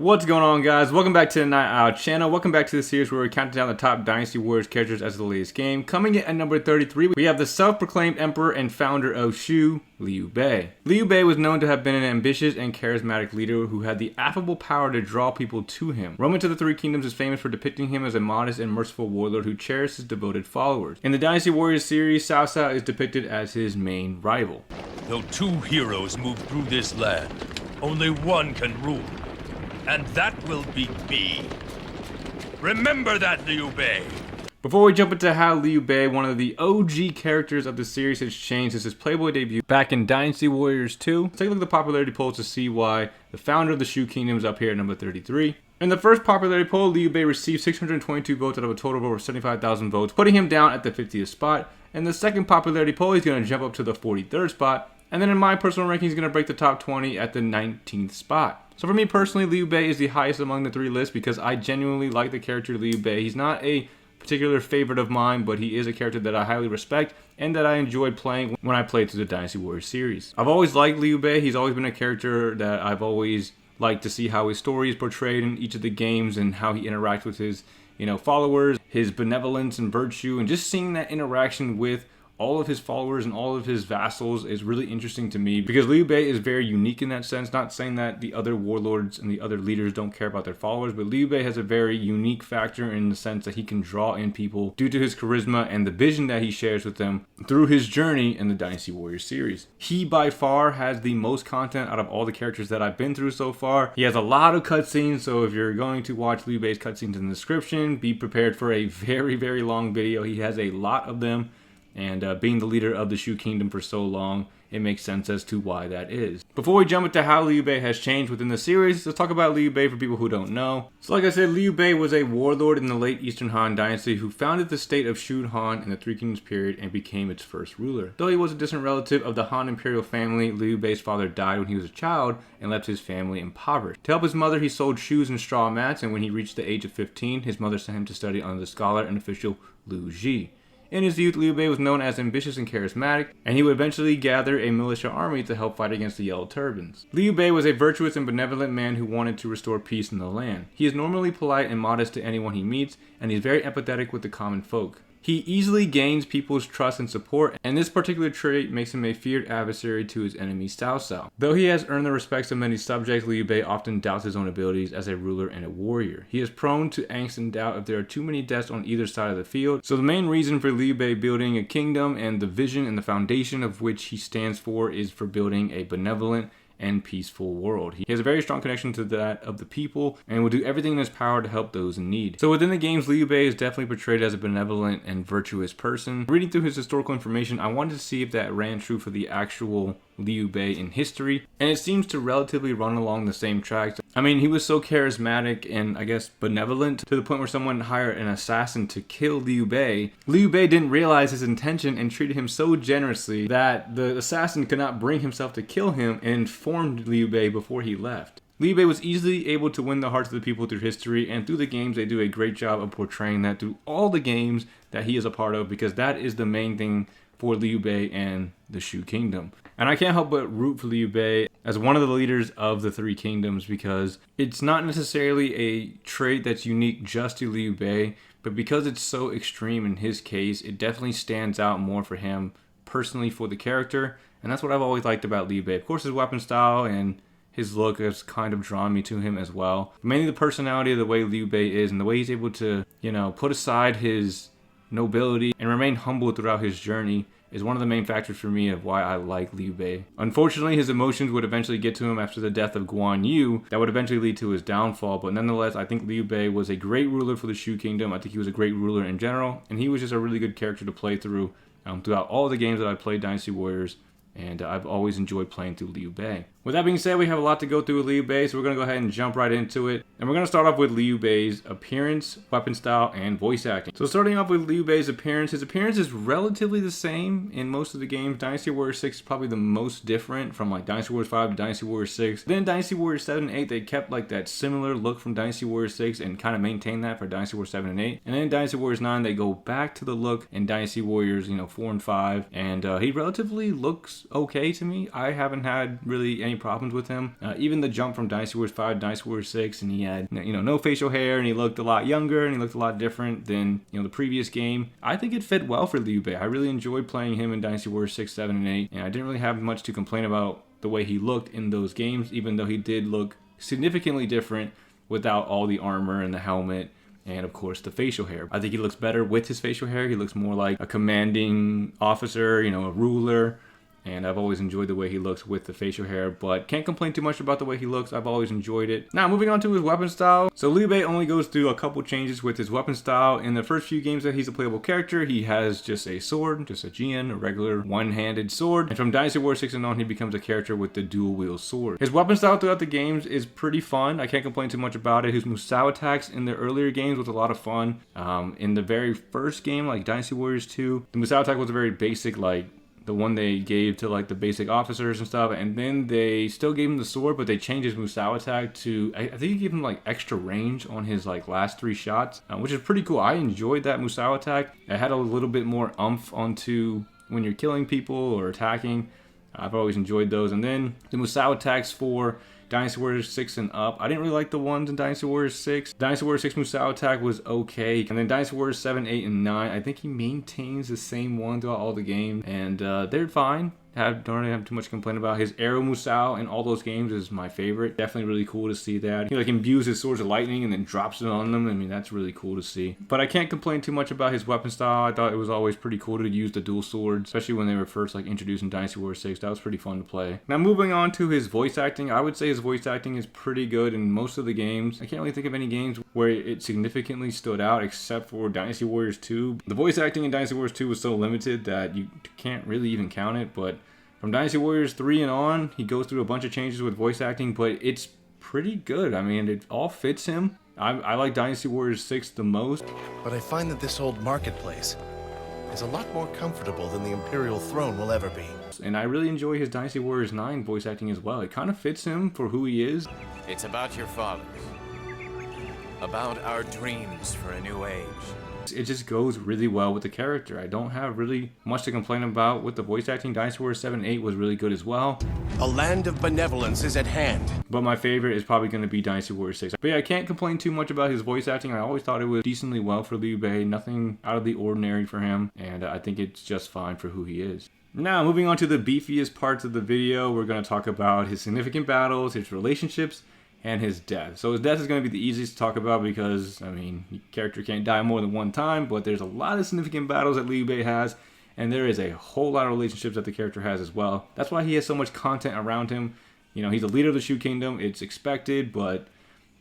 What's going on, guys? Welcome back to the Nightowl channel. Welcome back to the series where we count down the top Dynasty Warriors characters as the latest game. Coming in at number 33, we have the self-proclaimed emperor and founder of Shu, Liu Bei. Liu Bei was known to have been an ambitious and charismatic leader who had the affable power to draw people to him. Roman to the Three Kingdoms is famous for depicting him as a modest and merciful warlord who cherished his devoted followers. In the Dynasty Warriors series, Cao Cao is depicted as his main rival. Though two heroes move through this land, only one can rule. And that will be me. Remember that, Liu Bei. Before we jump into how Liu Bei, one of the OG characters of the series, has changed since his Playboy debut back in Dynasty Warriors 2, let's take a look at the popularity polls to see why the founder of the Shu Kingdom is up here at number 33. In the first popularity poll, Liu Bei received 622 votes out of a total of over 75,000 votes, putting him down at the 50th spot. In the second popularity poll, he's going to jump up to the 43rd spot. And then in my personal ranking, he's going to break the top 20 at the 19th spot. So for me personally, Liu Bei is the highest among the three lists because I genuinely like the character Liu Bei. He's not a particular favorite of mine, but he is a character that I highly respect and that I enjoyed playing when I played through the Dynasty Warriors series. I've always liked Liu Bei. He's always been a character that I've always liked to see how his story is portrayed in each of the games and how he interacts with his, followers, his benevolence and virtue, and just seeing that interaction with all of his followers and all of his vassals is really interesting to me because Liu Bei is very unique in that sense. Not saying that the other warlords and the other leaders don't care about their followers, but Liu Bei has a very unique factor in the sense that he can draw in people due to his charisma and the vision that he shares with them through his journey in the Dynasty Warriors series. He by far has the most content out of all the characters that I've been through so far. He has a lot of cutscenes, so if you're going to watch Liu Bei's cutscenes in the description, be prepared for a very, very long video. He has a lot of them. And being the leader of the Shu Kingdom for so long, it makes sense as to why that is. Before we jump into how Liu Bei has changed within the series, let's talk about Liu Bei for people who don't know. So like I said, Liu Bei was a warlord in the late Eastern Han Dynasty who founded the state of Shu Han in the Three Kingdoms period and became its first ruler. Though he was a distant relative of the Han imperial family, Liu Bei's father died when he was a child and left his family impoverished. To help his mother, he sold shoes and straw mats, and when he reached the age of 15, his mother sent him to study under the scholar and official Liu Ji. In his youth, Liu Bei was known as ambitious and charismatic, and he would eventually gather a militia army to help fight against the Yellow Turbans. Liu Bei was a virtuous and benevolent man who wanted to restore peace in the land. He is normally polite and modest to anyone he meets, and he's very empathetic with the common folk. He easily gains people's trust and support, and this particular trait makes him a feared adversary to his enemy Cao Cao. Though he has earned the respects of many subjects, Liu Bei often doubts his own abilities as a ruler and a warrior. He is prone to angst and doubt if there are too many deaths on either side of the field. So the main reason for Liu Bei building a kingdom and the vision and the foundation of which he stands for is for building a benevolent and peaceful world. He has a very strong connection to that of the people and will do everything in his power to help those in need. So within the games, Liu Bei is definitely portrayed as a benevolent and virtuous person. Reading through his historical information, I wanted to see if that ran true for the actual Liu Bei in history, and it seems to relatively run along the same tracks. I mean, he was so charismatic and I guess benevolent to the point where someone hired an assassin to kill Liu Bei. Liu Bei didn't realize his intention and treated him so generously that the assassin could not bring himself to kill him and informed Liu Bei before he left. Liu Bei was easily able to win the hearts of the people through history, and through the games they do a great job of portraying that through all the games that he is a part of, because that is the main thing for Liu Bei and the Shu Kingdom. And I can't help but root for Liu Bei as one of the leaders of the Three Kingdoms because it's not necessarily a trait that's unique just to Liu Bei, but because it's so extreme in his case, it definitely stands out more for him personally for the character. And that's what I've always liked about Liu Bei. Of course, his weapon style and his look has kind of drawn me to him as well. Mainly the personality of the way Liu Bei is and the way he's able to, put aside his nobility and remain humble throughout his journey is one of the main factors for me of why I like Liu Bei. Unfortunately, his emotions would eventually get to him after the death of Guan Yu. That would eventually lead to his downfall, but nonetheless, I think Liu Bei was a great ruler for the Shu Kingdom. I think he was a great ruler in general, and he was just a really good character to play through throughout all the games that I played Dynasty Warriors, and I've always enjoyed playing through Liu Bei. With that being said, we have a lot to go through with Liu Bei, so we're going to go ahead and jump right into it. And we're going to start off with Liu Bei's appearance, weapon style, and voice acting. So starting off with Liu Bei's appearance, his appearance is relatively the same in most of the games. Dynasty Warriors 6 is probably the most different from like Dynasty Warriors 5 to Dynasty Warriors 6. Then Dynasty Warriors 7 and 8, they kept like that similar look from Dynasty Warriors 6 and kind of maintained that for Dynasty Warriors 7 and 8. And then in Dynasty Warriors 9, they go back to the look in Dynasty Warriors, 4 and 5. And he relatively looks okay to me. I haven't had really any any problems with him. Even the jump from Dynasty Warriors 5 to Dynasty Warriors 6, and he had, you know, no facial hair, and he looked a lot younger, and he looked a lot different than, you know, the previous game. I think it fit well for Liu Bei. I really enjoyed playing him in Dynasty Warriors 6, 7, and 8, and I didn't really have much to complain about the way he looked in those games, even though he did look significantly different without all the armor and the helmet and of course the facial hair. I think he looks better with his facial hair. He looks more like a commanding officer, you know, a ruler. And I've always enjoyed the way he looks with the facial hair, but can't complain too much about the way he looks. I've always enjoyed it. Now, moving on to his weapon style. So Liu Bei only goes through a couple changes with his weapon style. In the first few games that he's a playable character, he has just a sword, just a Jian, a regular one-handed sword. And from Dynasty Warriors 6 and on, he becomes a character with the dual-wield sword. His weapon style throughout the games is pretty fun. I can't complain too much about it. His Musou attacks in the earlier games was a lot of fun. In the very first game, like Dynasty Warriors 2, the Musou attack was a very basic, like, the one they gave to like the basic officers and stuff, and then they still gave him the sword, but they changed his Musou attack to, I think he gave him like extra range on his like last 3 shots, which is pretty cool. I enjoyed that Musou attack. It had a little bit more oomph onto when you're killing people or attacking. I've always enjoyed those. And then the Musou attacks for Dynasty Warriors 6 and up, I didn't really like the ones in Dynasty Warriors 6. Dynasty Warriors 6 Musou attack was okay. And then Dynasty Warriors 7, 8, and 9, I think he maintains the same one throughout all the games. And they're fine. Don't really have too much to complain about. His arrow Musou in all those games is my favorite. Definitely really cool to see that. He like imbues his swords with lightning and then drops it on them. I mean, that's really cool to see. But I can't complain too much about his weapon style. I thought it was always pretty cool to use the dual swords, especially when they were first like introduced in Dynasty Warriors 6. That was pretty fun to play. Now moving on to his voice acting, I would say his voice acting is pretty good in most of the games. I can't really think of any games where it significantly stood out except for Dynasty Warriors 2. The voice acting in Dynasty Warriors 2 was so limited that you can't really even count it, but from Dynasty Warriors 3 and on, he goes through a bunch of changes with voice acting, but it's pretty good. I mean, it all fits him. I like Dynasty Warriors 6 the most. But I find that this old marketplace is a lot more comfortable than the Imperial throne will ever be. And I really enjoy his Dynasty Warriors 9 voice acting as well. It kind of fits him for who he is. It's about your fathers. About our dreams for a new age. It just goes really well with the character. I don't have really much to complain about with the voice acting. Dynasty Warriors 7 and 8 was really good as well. A land of benevolence is at hand. But my favorite is probably going to be Dynasty Warriors 6. But yeah, I can't complain too much about his voice acting. I always thought it was decently well for Liu Bei. Nothing out of the ordinary for him. And I think it's just fine for who he is. Now, moving on to the beefiest parts of the video, we're going to talk about his significant battles, his relationships, and his death. So his death is going to be the easiest to talk about because, I mean, the character can't die more than one time, but there's a lot of significant battles that Liu Bei has, and there is a whole lot of relationships that the character has as well. That's why he has so much content around him. You know, he's the leader of the Shu Kingdom. It's expected, but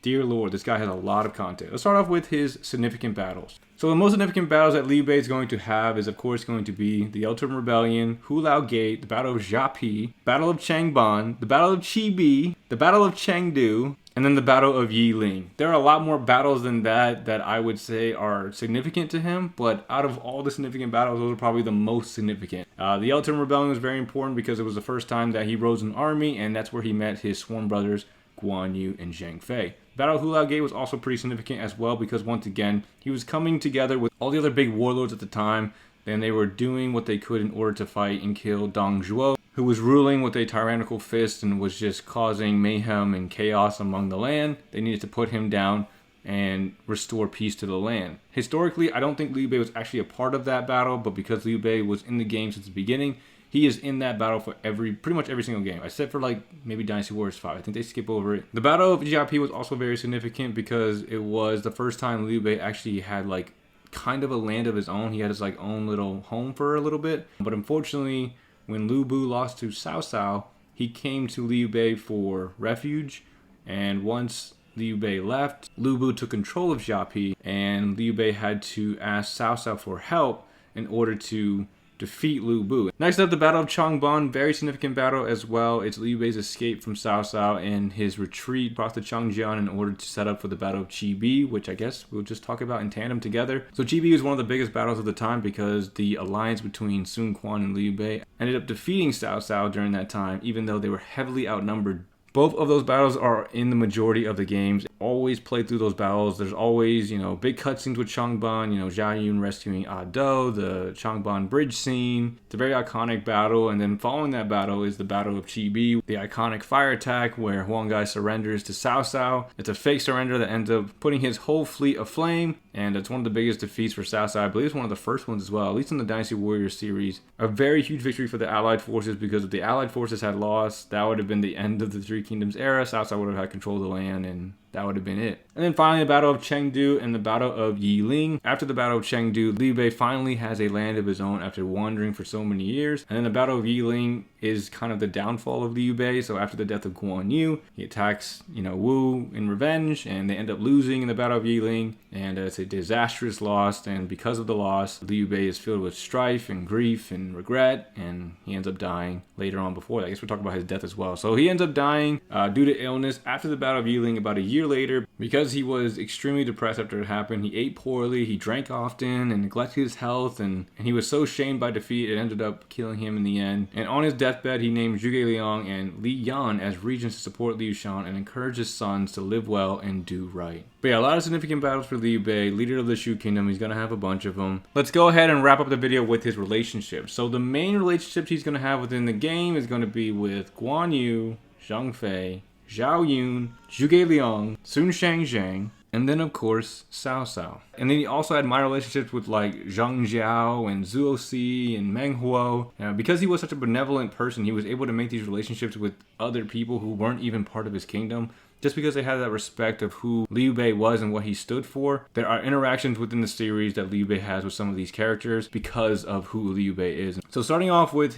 dear Lord, this guy has a lot of content. Let's start off with his significant battles. So the most significant battles that Liu Bei is going to have is, of course, going to be the Ultimate Rebellion, Hulao Gate, the Battle of Jiapi, Battle of Changban, the Battle of Chibi, the Battle of Chengdu, and then the Battle of Yiling. There are a lot more battles than that I would say are significant to him, but out of all the significant battles, those are probably the most significant. The Ultimate Rebellion was very important because it was the first time that he rose an army, and that's where he met his sworn brothers, Guan Yu and Zhang Fei. Battle of Hulao Gate was also pretty significant as well because, once again, he was coming together with all the other big warlords at the time, and they were doing what they could in order to fight and kill Dong Zhuo, who was ruling with a tyrannical fist and was just causing mayhem and chaos among the land. They needed to put him down and restore peace to the land. Historically, I don't think Liu Bei was actually a part of that battle, but because Liu Bei was in the game since the beginning, he is in that battle for pretty much every single game, except for like maybe Dynasty Warriors 5. I think they skip over it. The Battle of Jiapi was also very significant because it was the first time Liu Bei actually had like kind of a land of his own. He had his like own little home for a little bit. But unfortunately, when Lu Bu lost to Cao Cao, he came to Liu Bei for refuge. And once Liu Bei left, Lu Bu took control of Jiapi, and Liu Bei had to ask Cao Cao for help in order to defeat Lu Bu. Next up, the Battle of Changban, very significant battle as well. It's Liu Bei's escape from Cao Cao and his retreat across the Changjiang in order to set up for the Battle of Chibi, which I guess we'll just talk about in tandem together. So Chibi is one of the biggest battles of the time because the alliance between Sun Quan and Liu Bei ended up defeating Cao Cao during that time, even though they were heavily outnumbered Both of those battles are in the majority of the games. Always play through those battles. There's always, big cutscenes with Changban, Zhao Yun rescuing Ado, the Changban bridge scene. It's a very iconic battle, and then following that battle is the Battle of Chibi, the iconic fire attack where Huanggai surrenders to Cao Cao. It's a fake surrender that ends up putting his whole fleet aflame, and it's one of the biggest defeats for Cao Cao. I believe it's one of the first ones as well, at least in the Dynasty Warriors series. A very huge victory for the Allied forces, because if the Allied forces had lost, that would have been the end of the Three Kingdoms era. Cao Cao would have had control of the land, and that would have been it. And then finally, the Battle of Chengdu and the Battle of Yiling. After the Battle of Chengdu, Liu Bei finally has a land of his own after wandering for so many years. And then the Battle of Yiling is kind of the downfall of Liu Bei. So after the death of Guan Yu, he attacks, Wu in revenge, and they end up losing in the Battle of Yiling. And it's a disastrous loss. And because of the loss, Liu Bei is filled with strife and grief and regret, and he ends up dying later on before that. I guess we'll talk about his death as well. So he ends up dying due to illness after the Battle of Yiling about a year later. Because he was extremely depressed after it happened, he ate poorly, he drank often, and neglected his health, and he was so shamed by defeat, it ended up killing him in the end. And on his deathbed, he named Zhuge Liang and Li Yan as regents to support Liu Shan and encourage his sons to live well and do right. But yeah, a lot of significant battles for Liu Bei, leader of the Shu Kingdom. He's going to have a bunch of them. Let's go ahead and wrap up the video with his relationships. So the main relationships he's going to have within the game is going to be with Guan Yu, Zhang Fei, Zhao Yun, Zhuge Liang, Sun Shang, and then of course Cao Cao. And then he also had minor relationships with like Zhang Jiao and Zuo Si and Meng Huo. Because he was such a benevolent person, he was able to make these relationships with other people who weren't even part of his kingdom. Just because they had that respect of who Liu Bei was and what he stood for. There are interactions within the series that Liu Bei has with some of these characters because of who Liu Bei is. So starting off with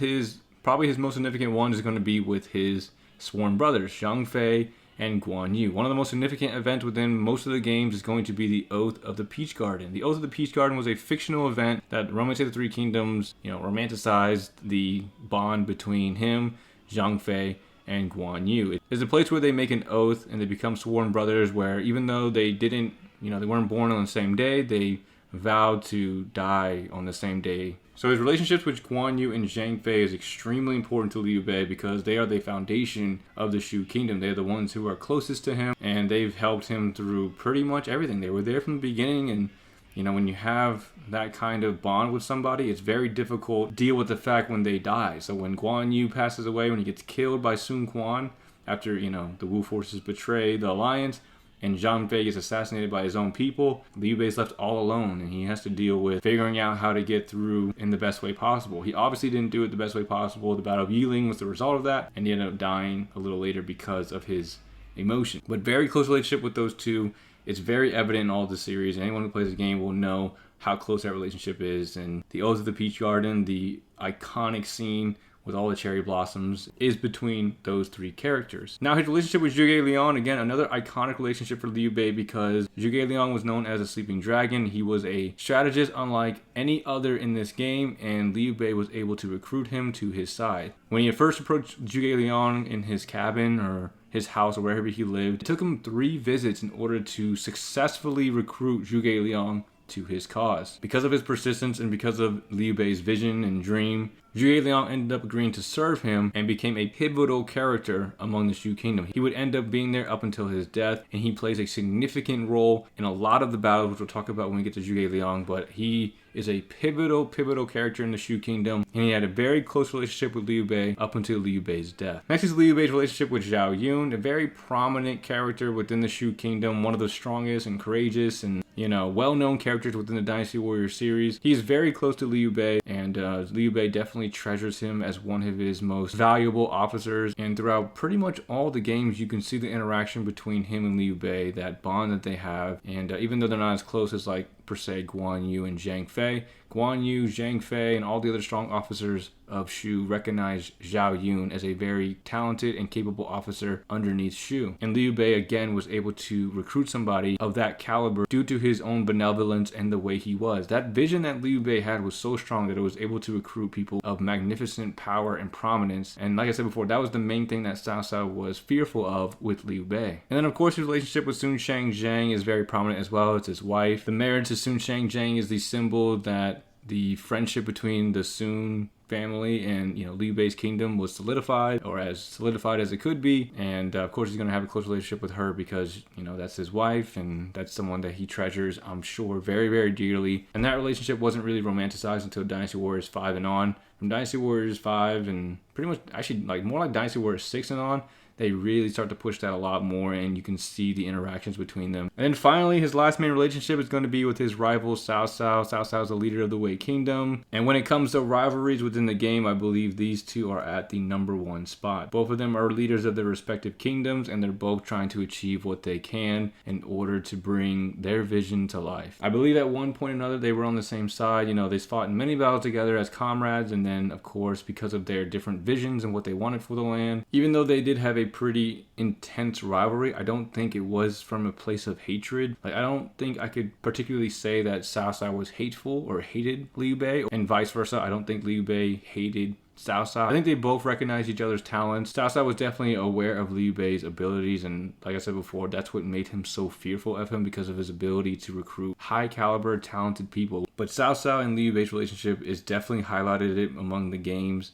probably his most significant one is going to be with his sworn brothers, Zhang Fei and Guan Yu. One of the most significant events within most of the games is going to be the Oath of the Peach Garden. The Oath of the Peach Garden was a fictional event that Romance of the Three Kingdoms, romanticized the bond between him, Zhang Fei, and Guan Yu. It's a place where they make an oath and they become sworn brothers, where even though they didn't, they weren't born on the same day, they vowed to die on the same day. So his relationships with Guan Yu and Zhang Fei is extremely important to Liu Bei because they are the foundation of the Shu Kingdom. They're the ones who are closest to him, and they've helped him through pretty much everything. They were there from the beginning, and when you have that kind of bond with somebody, it's very difficult to deal with the fact when they die. So when Guan Yu passes away, when he gets killed by Sun Quan after, the Wu forces betray the alliance, and Zhang Fei is assassinated by his own people, Liu Bei is left all alone, and he has to deal with figuring out how to get through in the best way possible. He obviously didn't do it the best way possible. The Battle of Yiling was the result of that, and he ended up dying a little later because of his emotion. But very close relationship with those two. It's very evident in all the series. Anyone who plays the game will know how close that relationship is. And the Oath of the Peach Garden, the iconic scene with all the cherry blossoms, is between those three characters. Now his relationship with Zhuge Liang, again, another iconic relationship for Liu Bei because Zhuge Liang was known as a sleeping dragon. He was a strategist unlike any other in this game, and Liu Bei was able to recruit him to his side. When he first approached Zhuge Liang in his cabin or his house or wherever he lived, it took him 3 visits in order to successfully recruit Zhuge Liang to his cause. Because of his persistence and because of Liu Bei's vision and dream, Zhuge Liang ended up agreeing to serve him and became a pivotal character among the Shu Kingdom. He would end up being there up until his death, and he plays a significant role in a lot of the battles, which we'll talk about when we get to Zhuge Liang, but he is a pivotal character in the Shu Kingdom, and he had a very close relationship with Liu Bei up until Liu Bei's death. Next is Liu Bei's relationship with Zhao Yun, a very prominent character within the Shu Kingdom, one of the strongest and courageous and well-known characters within the Dynasty Warriors series. He's very close to Liu Bei, and Liu Bei definitely treasures him as one of his most valuable officers. And throughout pretty much all the games, you can see the interaction between him and Liu Bei, that bond that they have. And even though they're not as close as per se Guan Yu and Zhang Fei, Guan Yu, Zhang Fei, and all the other strong officers of Shu recognize Zhao Yun as a very talented and capable officer underneath Shu. And Liu Bei again was able to recruit somebody of that caliber due to his own benevolence and the way he was. That vision that Liu Bei had was so strong that it was able to recruit people of magnificent power and prominence. And like I said before, that was the main thing that Cao Cao was fearful of with Liu Bei. And then of course his relationship with Sun Shang is very prominent as well. It's his wife. The marriage to Sun Shang is the symbol that the friendship between the Sun family, and Liu Bei's kingdom was solidified, or as solidified as it could be. And of course he's going to have a close relationship with her because that's his wife, and that's someone that he treasures, I'm sure, very, very dearly. And that relationship wasn't really romanticized until Dynasty Warriors 5 and on. From Dynasty Warriors 5 and pretty much actually more like Dynasty Warriors 6 and on, they really start to push that a lot more, and you can see the interactions between them. And then finally, his last main relationship is going to be with his rival, Cao Cao. Cao Cao is the leader of the Wei Kingdom. And when it comes to rivalries within the game, I believe these two are at the #1 spot. Both of them are leaders of their respective kingdoms, and they're both trying to achieve what they can in order to bring their vision to life. I believe at one point or another, they were on the same side. They fought in many battles together as comrades, and then, of course, because of their different visions and what they wanted for the land, even though they did have a pretty intense rivalry, I don't think it was from a place of hatred. I don't think I could particularly say that Cao Cao was hateful or hated Liu Bei, and vice versa. I don't think Liu Bei hated Cao Cao. I think they both recognized each other's talents. Cao Cao was definitely aware of Liu Bei's abilities, and like I said before, that's what made him so fearful of him, because of his ability to recruit high caliber, talented people. But Cao Cao and Liu Bei's relationship is definitely highlighted it among the games.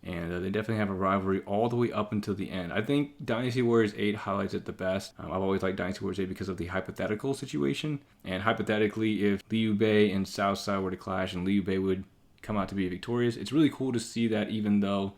And they definitely have a rivalry all the way up until the end. I think Dynasty Warriors 8 highlights it the best. I've always liked Dynasty Warriors 8 because of the hypothetical situation. And hypothetically, if Liu Bei and Cao Cao were to clash and Liu Bei would come out to be victorious, it's really cool to see that even though,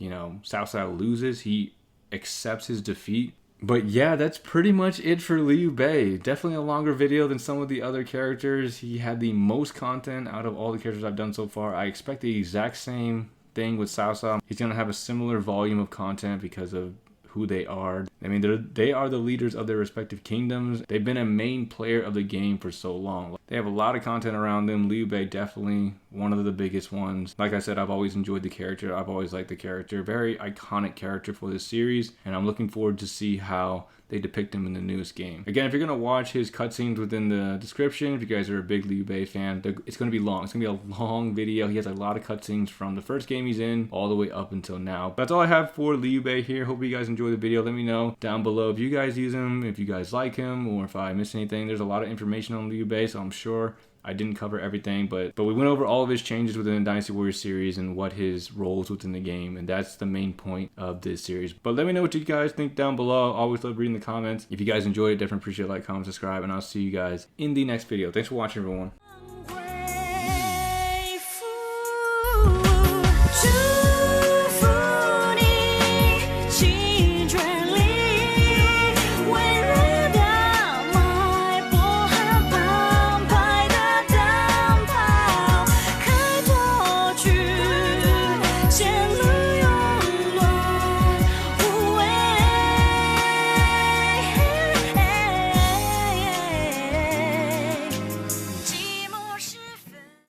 Cao Cao loses, he accepts his defeat. But yeah, that's pretty much it for Liu Bei. Definitely a longer video than some of the other characters. He had the most content out of all the characters I've done so far. I expect the exact same thing with Cao Cao. He's going to have a similar volume of content because of who they are. I mean, they are the leaders of their respective kingdoms. They've been a main player of the game for so long. They have a lot of content around them. Liu Bei definitely one of the biggest ones. Like I said, I've always enjoyed the character. I've always liked the character. Very iconic character for this series, and I'm looking forward to see how they depict him in the newest game. Again, if you're going to watch his cutscenes within the description, if you guys are a big Liu Bei fan, it's going to be long. It's going to be a long video. He has a lot of cutscenes from the first game he's in all the way up until now. That's all I have for Liu Bei here. Hope you guys enjoyed the video. Let me know down below if you guys use him, if you guys like him, or if I missed anything. There's a lot of information on Liu Bei, so I'm sure I didn't cover everything, but we went over all of his changes within the Dynasty Warriors series and what his roles within the game, and that's the main point of this series. But let me know what you guys think down below. I always love reading the comments. If you guys enjoyed it, definitely appreciate a like, comment, subscribe, and I'll see you guys in the next video. Thanks for watching, everyone.